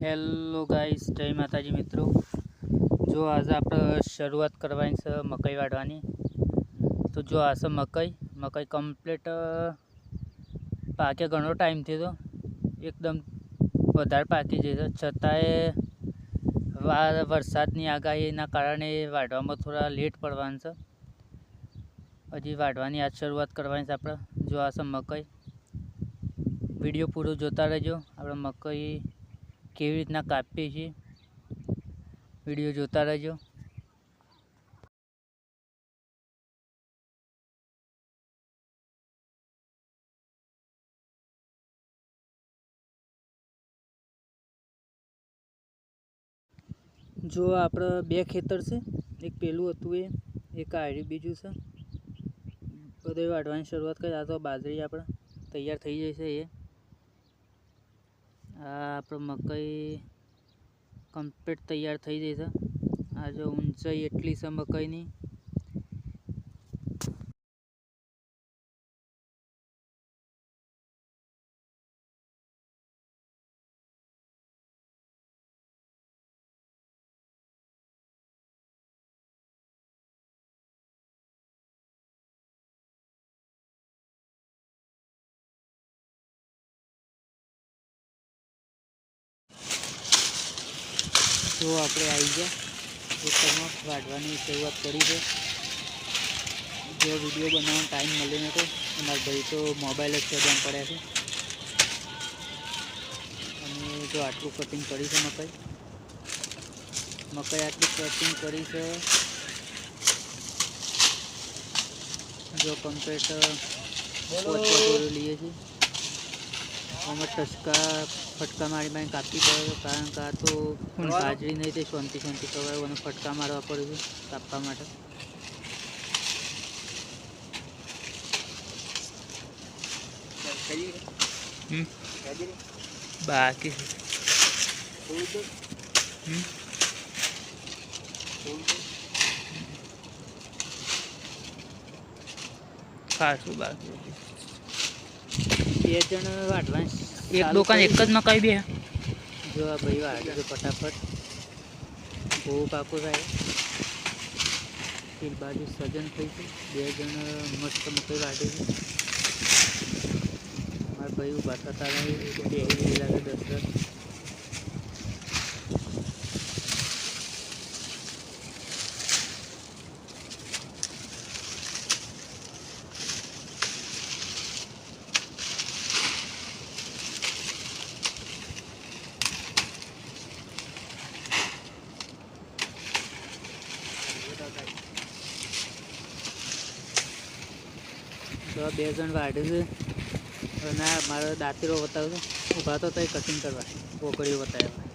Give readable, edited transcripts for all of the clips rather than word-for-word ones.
Hello guys, જય માતાજી મિત્રો. જો આજે આપણે શરૂઆત કરવાની છે મકાઈ વાઢવાની. તો જો આ છે મકાઈ કમ્પ્લીટ પાકે ઘણો ટાઈમ થયો, એકદમ વધારે પાકી જઈ છે. છતાંય વરસાદની આગાહીના કારણે વાઢવામાં થોડા લેટ પડવાનું છે. હજી વાઢવાની આજ શરૂઆત કરવાની છે આપણે. જો આ છે મકાઈ. વિડીયો પૂરો જોતા રહેજો. આપણે મકાઈ કેવી રીતના કાપીએ છીએ, વિડીયો જોતા રહેજો. જો આપણે બે ખેતર છે, એક પેલું હતું એક આયરું બીજું છે. બધું વાઢવાની શરૂઆત કરી. આ તો બાજરી આપણે તૈયાર થઈ જશે. આ આપણે મકાઈ કમ્પ્લીટ તૈયાર થઈ જશે. આ જો ઊંચાઈ એટલી છે મકાઈની. જો આપણે આવી ગયા ખેતરમાં, વાઢવાની શરૂઆત કરી છે. જો વિડીયો બનાવવાનો ટાઈમ મળે નતો, અમારા ભાઈ તો મોબાઈલ જ બંધ પડ્યા છે. અને જો આટલું કટિંગ કરી છે મકાઈ આટલું કટિંગ કરી છે. જો કમ્પ્લીટ લઈએ છીએ. અમે ફટકા મારી કાપી પડે, કારણ કે આ તો બાજરી નહીં, તે શાંતિ કરાય અને ફટકા મારવા પડે છે કાપવા માટે. બાકી ખાસું બાકી. બે જણ વાઢવા, એક દુકાન એક જ મકાઈ બે. જો આ ભાઈ વાઢે છે ફટાફટ, બહુ પાકું થાય. એક બાજુ સજન થઈ છે, બે જણ મસ્ત મકાઈ વાઢે છે. મારા ભાઈ ઉભા થતા રહે, બે લાગે 10. તો બે જણ વાઢે છે અને મારો દાંતરો બતાવ્યો ઊભા તો તઈ કટિંગ કરવા બોકડીઓ બતાવ્યા.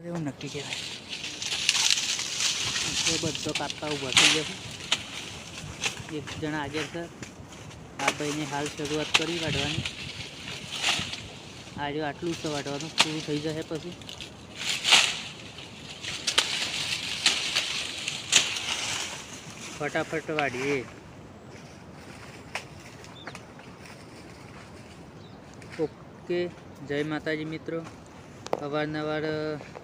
એવું નક્કી કહેવાય. બધો કાપવા ઊભો થઈ જશે. એક જણા આગળ છે. આ ભાઈને હાલ શરૂઆત કરી વાઢવાની. આજે આટલું છે વાઢવાનું, પૂરું થઈ જશે પછી. ફટાફટ વાઢીએ. ઓકે, જય માતાજી મિત્રો. અવારનવાર